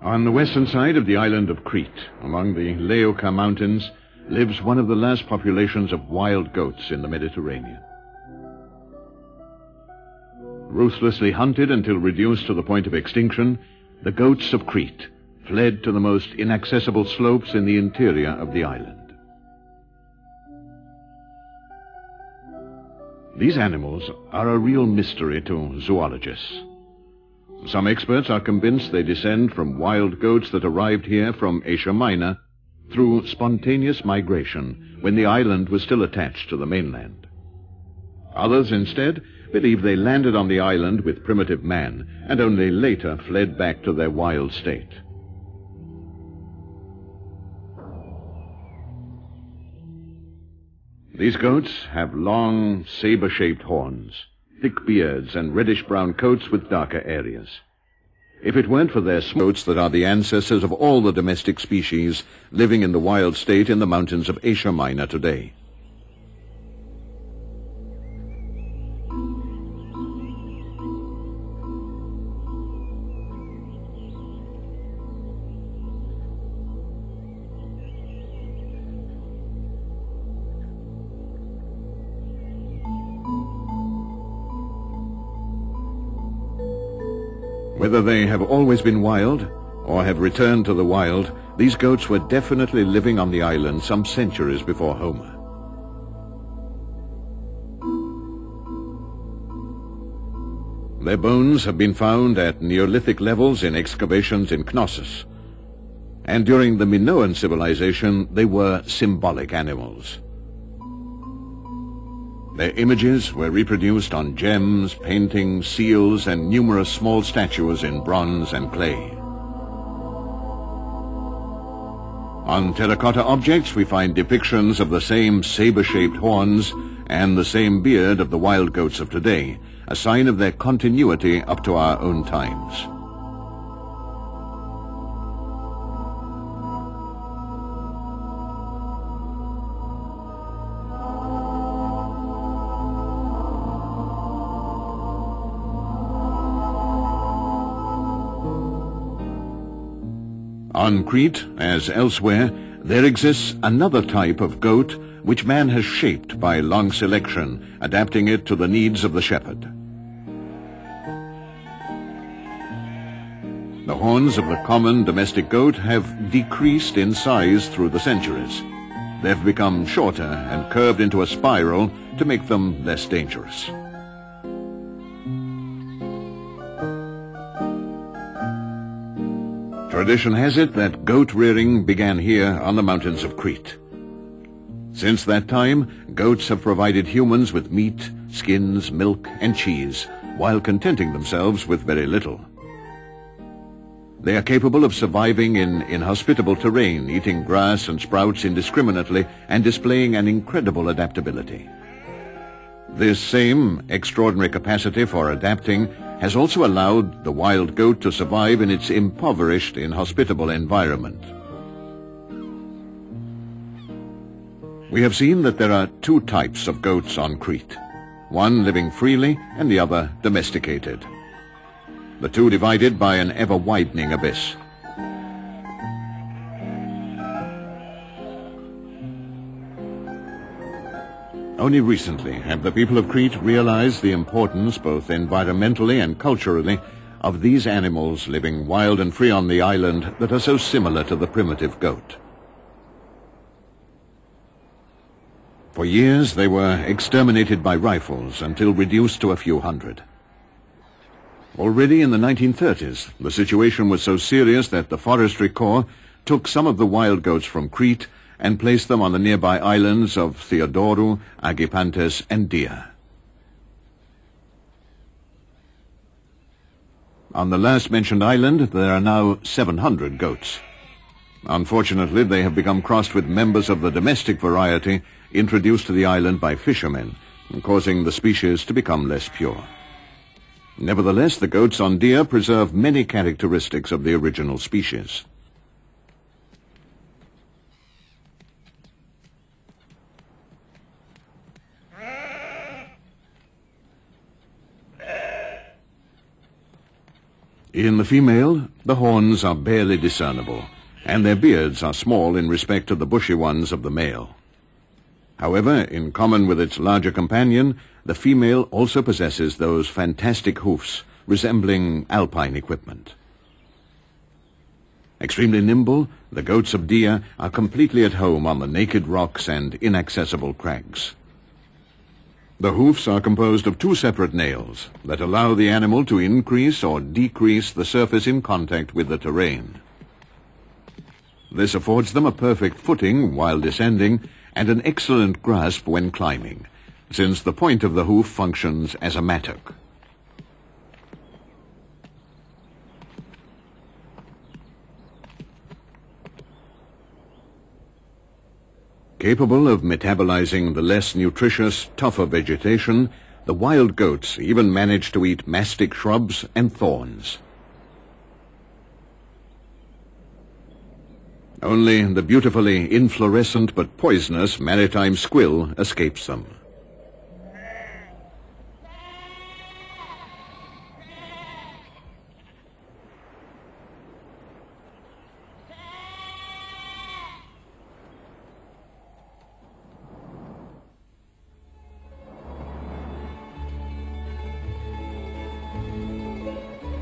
On the western side of the island of Crete, among the Laoka Mountains, lives one of the last populations of wild goats in the Mediterranean. Ruthlessly hunted until reduced to the point of extinction, the goats of Crete fled to the most inaccessible slopes in the interior of the island. These animals are a real mystery to zoologists. Some experts are convinced they descend from wild goats that arrived here from Asia Minor through spontaneous migration when the island was still attached to the mainland. Others, instead, believe they landed on the island with primitive man and only later fled back to their wild state. These goats have long, saber-shaped horns, thick beards, and reddish-brown coats with darker areas. If it weren't for their goats that are the ancestors of all the domestic species living in the wild state in the mountains of Asia Minor today. Whether they have always been wild or have returned to the wild, these goats were definitely living on the island some centuries before Homer. Their bones have been found at Neolithic levels in excavations in Knossos, and during the Minoan civilization they were symbolic animals. Their images were reproduced on gems, paintings, seals, and numerous small statues in bronze and clay. On terracotta objects we find depictions of the same saber-shaped horns and the same beard of the wild goats of today, a sign of their continuity up to our own times. On Crete, as elsewhere, there exists another type of goat which man has shaped by long selection, adapting it to the needs of the shepherd. The horns of the common domestic goat have decreased in size through the centuries. They've become shorter and curved into a spiral to make them less dangerous. Tradition has it that goat rearing began here on the mountains of Crete. Since that time, goats have provided humans with meat, skins, milk, and cheese, while contenting themselves with very little. They are capable of surviving in inhospitable terrain, eating grass and sprouts indiscriminately, and displaying an incredible adaptability. This same extraordinary capacity for adapting has also allowed the wild goat to survive in its impoverished, inhospitable environment. We have seen that there are two types of goats on Crete, one living freely and the other domesticated. The two divided by an ever-widening abyss. Only recently have the people of Crete realized the importance, both environmentally and culturally, of these animals living wild and free on the island that are so similar to the primitive goat. For years they were exterminated by rifles until reduced to a few hundred. Already in the 1930s, the situation was so serious that the Forestry Corps took some of the wild goats from Crete and placed them on the nearby islands of Theodorou, Agipantes, and Dia. On the last mentioned island, there are now 700 goats. Unfortunately, they have become crossed with members of the domestic variety introduced to the island by fishermen, causing the species to become less pure. Nevertheless, the goats on Dia preserve many characteristics of the original species. In the female, the horns are barely discernible, and their beards are small in respect to the bushy ones of the male. However, in common with its larger companion, the female also possesses those fantastic hoofs resembling alpine equipment. Extremely nimble, the goats of Dia are completely at home on the naked rocks and inaccessible crags. The hoofs are composed of two separate nails that allow the animal to increase or decrease the surface in contact with the terrain. This affords them a perfect footing while descending and an excellent grasp when climbing, since the point of the hoof functions as a mattock. Capable of metabolizing the less nutritious, tougher vegetation, the wild goats even manage to eat mastic shrubs and thorns. Only the beautifully inflorescent but poisonous maritime squill escapes them.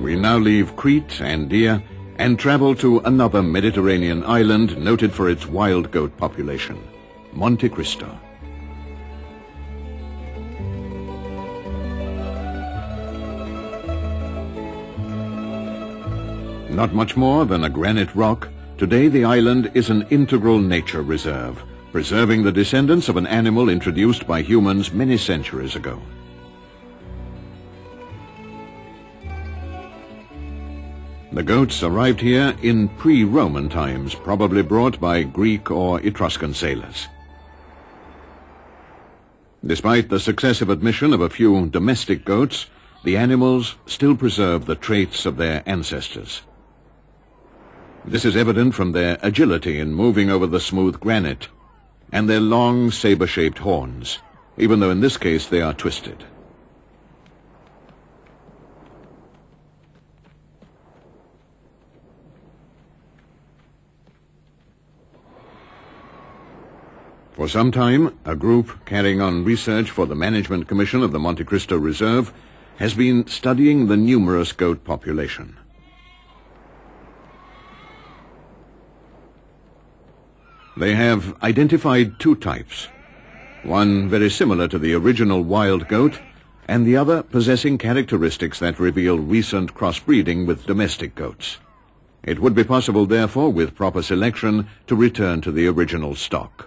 We now leave Crete and Dia and travel to another Mediterranean island noted for its wild goat population, Monte Cristo. Not much more than a granite rock, today the island is an integral nature reserve, preserving the descendants of an animal introduced by humans many centuries ago. The goats arrived here in pre-Roman times, probably brought by Greek or Etruscan sailors. Despite the successive admission of a few domestic goats, the animals still preserve the traits of their ancestors. This is evident from their agility in moving over the smooth granite, and their long saber-shaped horns, even though in this case they are twisted. For some time, a group carrying on research for the Management Commission of the Monte Cristo Reserve has been studying the numerous goat population. They have identified two types, one very similar to the original wild goat, and the other possessing characteristics that reveal recent crossbreeding with domestic goats. It would be possible, therefore, with proper selection, to return to the original stock.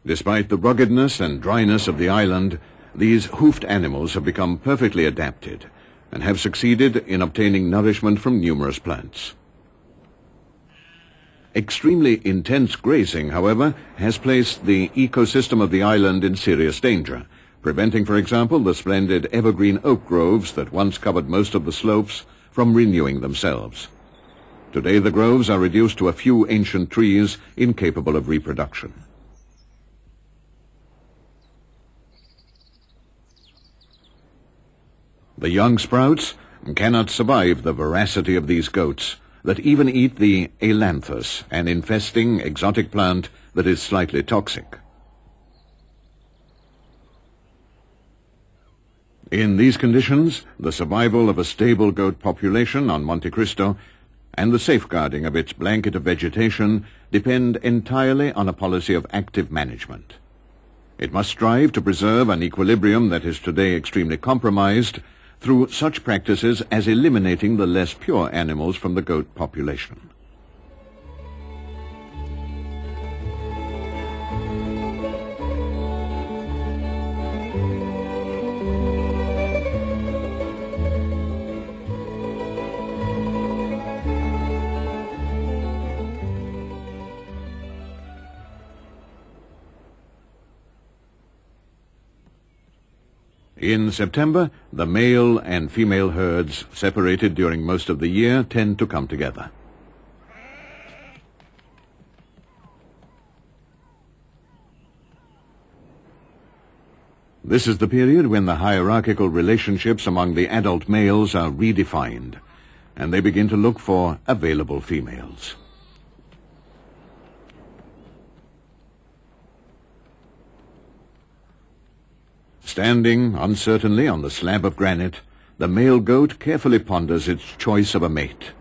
Despite the ruggedness and dryness of the island, these hoofed animals have become perfectly adapted and have succeeded in obtaining nourishment from numerous plants. Extremely intense grazing, however, has placed the ecosystem of the island in serious danger, preventing, for example, the splendid evergreen oak groves that once covered most of the slopes from renewing themselves. Today the groves are reduced to a few ancient trees incapable of reproduction. The young sprouts cannot survive the voracity of these goats that even eat the ailanthus, an infesting exotic plant that is slightly toxic. In these conditions, the survival of a stable goat population on Monte Cristo and the safeguarding of its blanket of vegetation depend entirely on a policy of active management. It must strive to preserve an equilibrium that is today extremely compromised through such practices as eliminating the less pure animals from the goat population. In September, the male and female herds, separated during most of the year, tend to come together. This is the period when the hierarchical relationships among the adult males are redefined, and they begin to look for available females. Standing uncertainly on the slab of granite, the male goat carefully ponders its choice of a mate.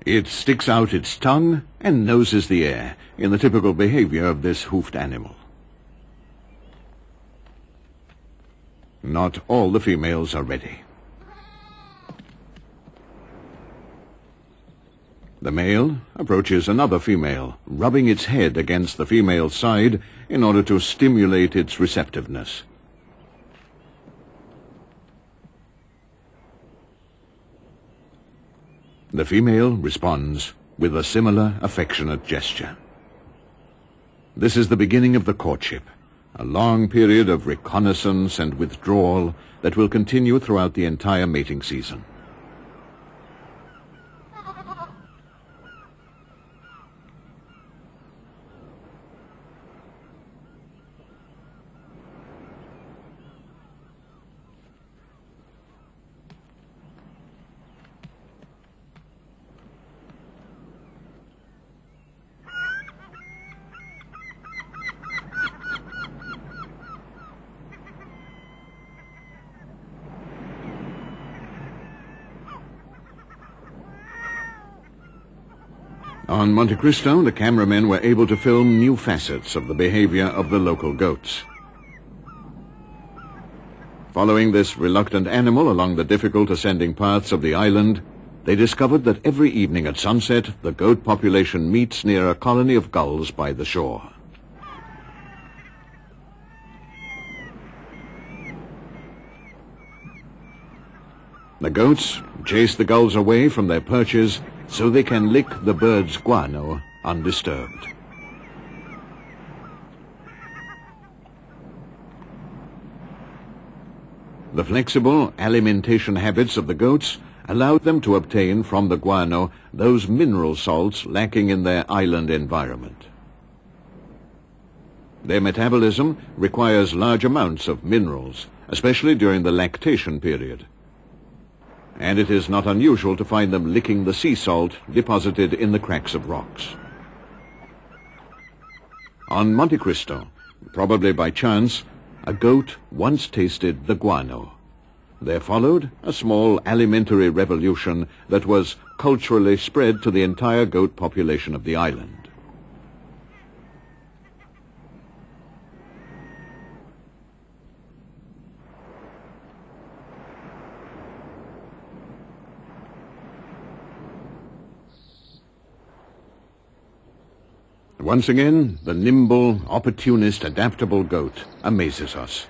It sticks out its tongue and noses the air in the typical behavior of this hoofed animal. Not all the females are ready. The male approaches another female, rubbing its head against the female's side in order to stimulate its receptiveness. The female responds with a similar affectionate gesture. This is the beginning of the courtship, a long period of reconnaissance and withdrawal that will continue throughout the entire mating season. On Monte Cristo, the cameramen were able to film new facets of the behavior of the local goats. Following this reluctant animal along the difficult ascending paths of the island, they discovered that every evening at sunset, the goat population meets near a colony of gulls by the shore. The goats chase the gulls away from their perches so they can lick the bird's guano undisturbed. The flexible alimentation habits of the goats allowed them to obtain from the guano those mineral salts lacking in their island environment. Their metabolism requires large amounts of minerals, especially during the lactation period, and it is not unusual to find them licking the sea salt deposited in the cracks of rocks. On Monte Cristo, probably by chance, a goat once tasted the guano. There followed a small alimentary revolution that was culturally spread to the entire goat population of the island. Once again, the nimble, opportunist, adaptable goat amazes us.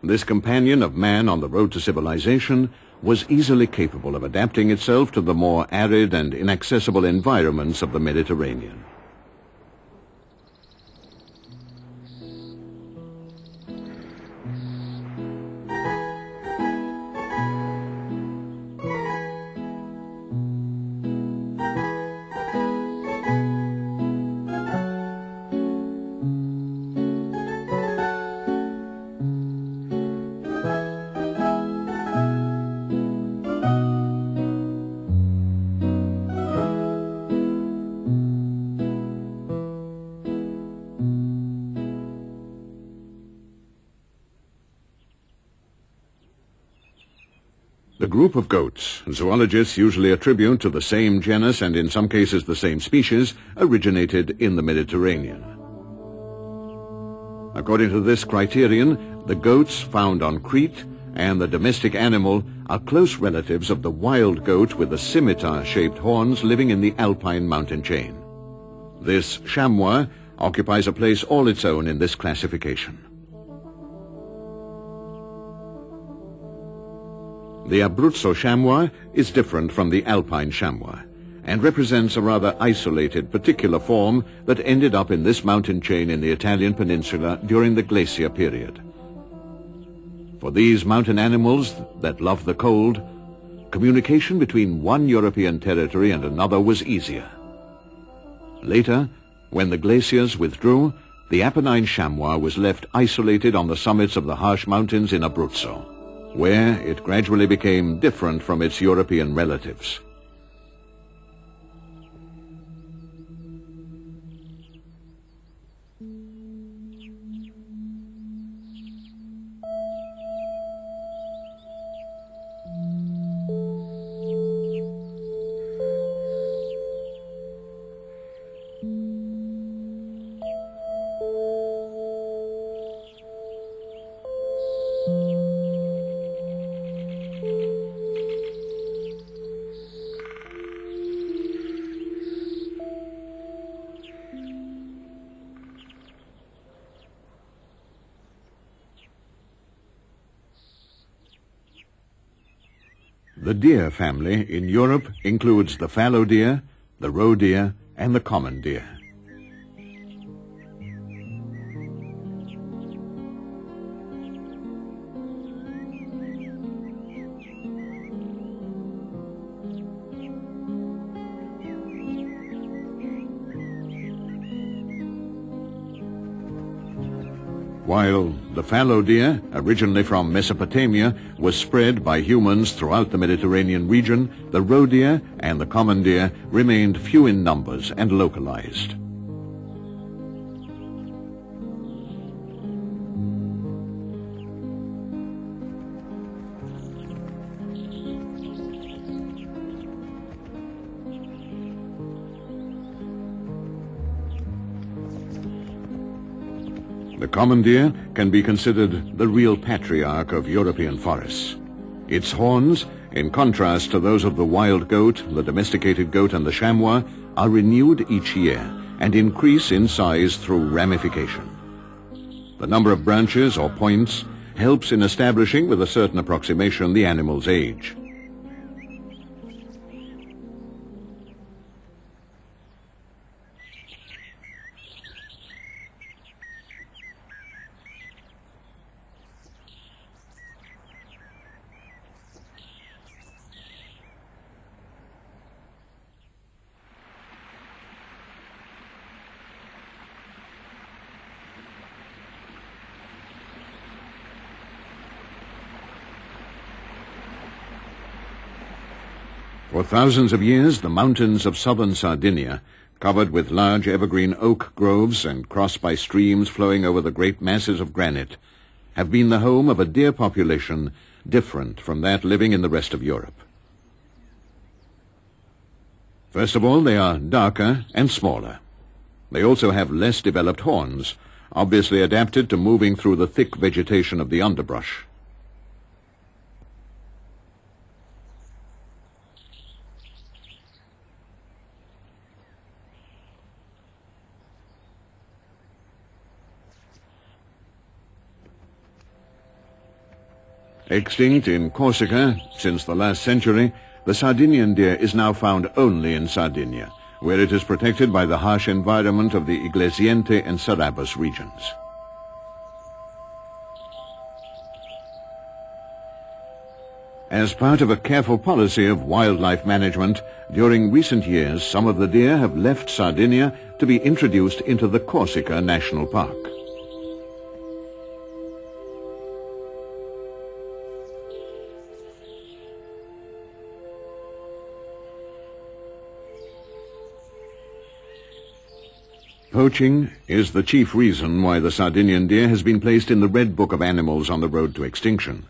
This companion of man on the road to civilization was easily capable of adapting itself to the more arid and inaccessible environments of the Mediterranean. The group of goats, zoologists usually attribute to the same genus and in some cases the same species, originated in the Mediterranean. According to this criterion, the goats found on Crete and the domestic animal are close relatives of the wild goat with the scimitar-shaped horns living in the Alpine mountain chain. This chamois occupies a place all its own in this classification. The Abruzzo chamois is different from the Alpine chamois and represents a rather isolated particular form that ended up in this mountain chain in the Italian peninsula during the glacier period. For these mountain animals that love the cold, communication between one European territory and another was easier. Later, when the glaciers withdrew, the Apennine chamois was left isolated on the summits of the harsh mountains in Abruzzo, where it gradually became different from its European relatives. The deer family in Europe includes the fallow deer, the roe deer, and the common deer. While the fallow deer, originally from Mesopotamia, was spread by humans throughout the Mediterranean region, the roe deer and the common deer remained few in numbers and localized. The common deer can be considered the real patriarch of European forests. Its horns, in contrast to those of the wild goat, the domesticated goat, and the chamois, are renewed each year and increase in size through ramification. The number of branches or points helps in establishing with a certain approximation the animal's age. For thousands of years, the mountains of southern Sardinia, covered with large evergreen oak groves and crossed by streams flowing over the great masses of granite, have been the home of a deer population different from that living in the rest of Europe. First of all, they are darker and smaller. They also have less developed horns, obviously adapted to moving through the thick vegetation of the underbrush. Extinct in Corsica since the last century, the Sardinian deer is now found only in Sardinia, where it is protected by the harsh environment of the Iglesiente and Serabus regions. As part of a careful policy of wildlife management, during recent years some of the deer have left Sardinia to be introduced into the Corsica National Park. Poaching is the chief reason why the Sardinian deer has been placed in the Red Book of Animals on the road to extinction.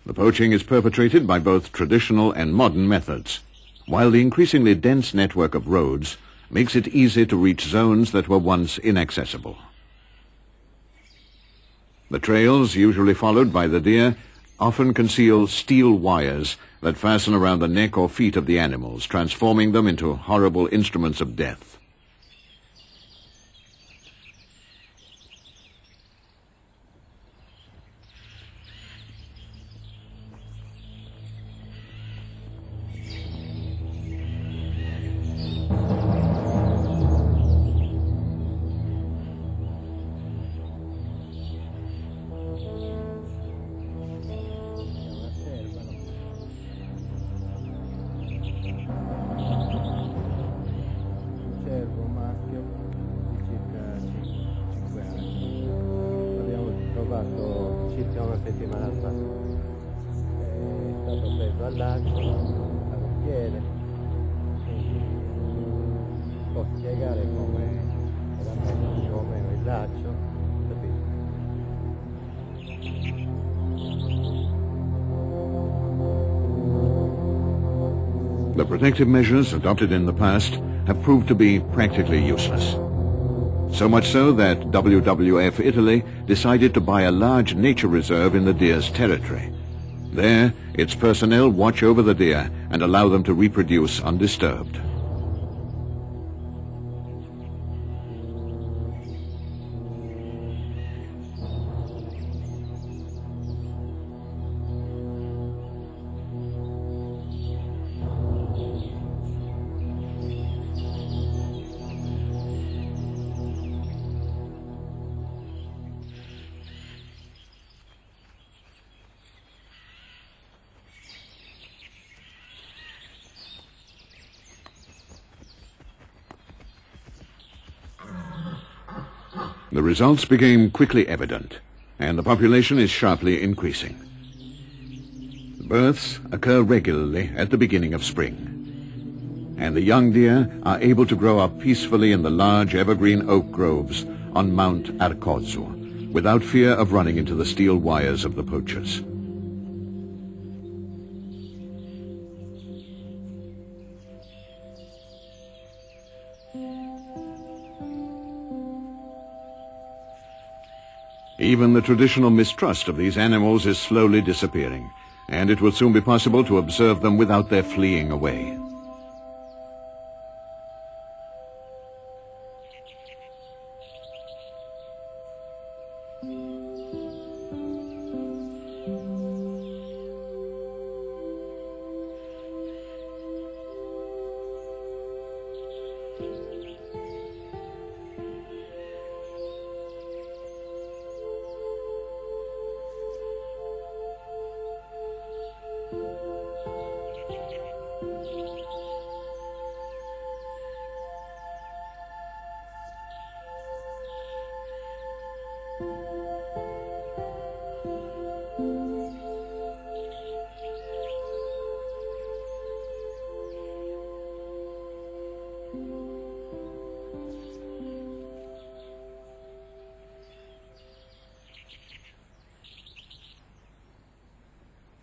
The poaching is perpetrated by both traditional and modern methods, while the increasingly dense network of roads makes it easy to reach zones that were once inaccessible. The trails usually followed by the deer often conceal steel wires that fasten around the neck or feet of the animals, transforming them into horrible instruments of death. settimana fa. È stato preso al lancio, a gonfiere, quindi può spiegare come era messo più o meno il laccio, capito? The protective measures adopted in the past have proved to be practically useless. So much so that WWF Italy decided to buy a large nature reserve in the deer's territory. There, its personnel watch over the deer and allow them to reproduce undisturbed. The results became quickly evident, and the population is sharply increasing. Births occur regularly at the beginning of spring, and the young deer are able to grow up peacefully in the large evergreen oak groves on Mount Arcozzo, without fear of running into the steel wires of the poachers. Even the traditional mistrust of these animals is slowly disappearing, and it will soon be possible to observe them without their fleeing away.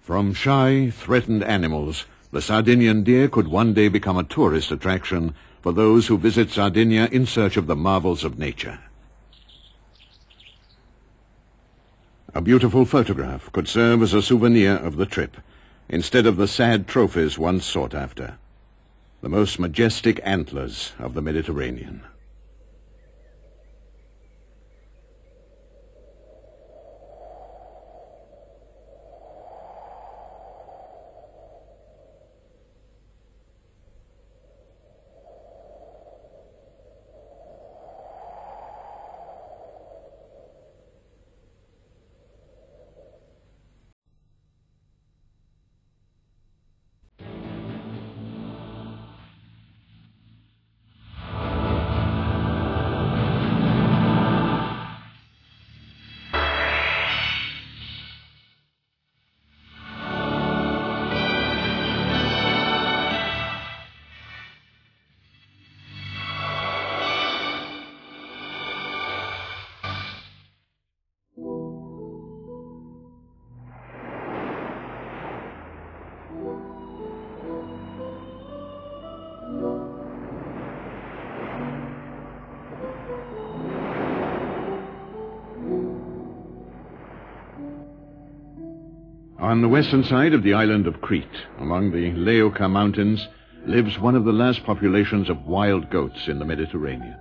From shy, threatened animals, the Sardinian deer could one day become a tourist attraction for those who visit Sardinia in search of the marvels of nature. A beautiful photograph could serve as a souvenir of the trip, instead of the sad trophies once sought after, the most majestic antlers of the Mediterranean. On the western side of the island of Crete, among the Leuca Mountains, lives one of the last populations of wild goats in the Mediterranean.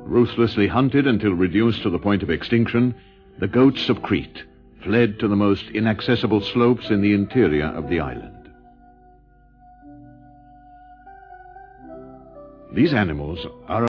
Ruthlessly hunted until reduced to the point of extinction, the goats of Crete fled to the most inaccessible slopes in the interior of the island. These animals are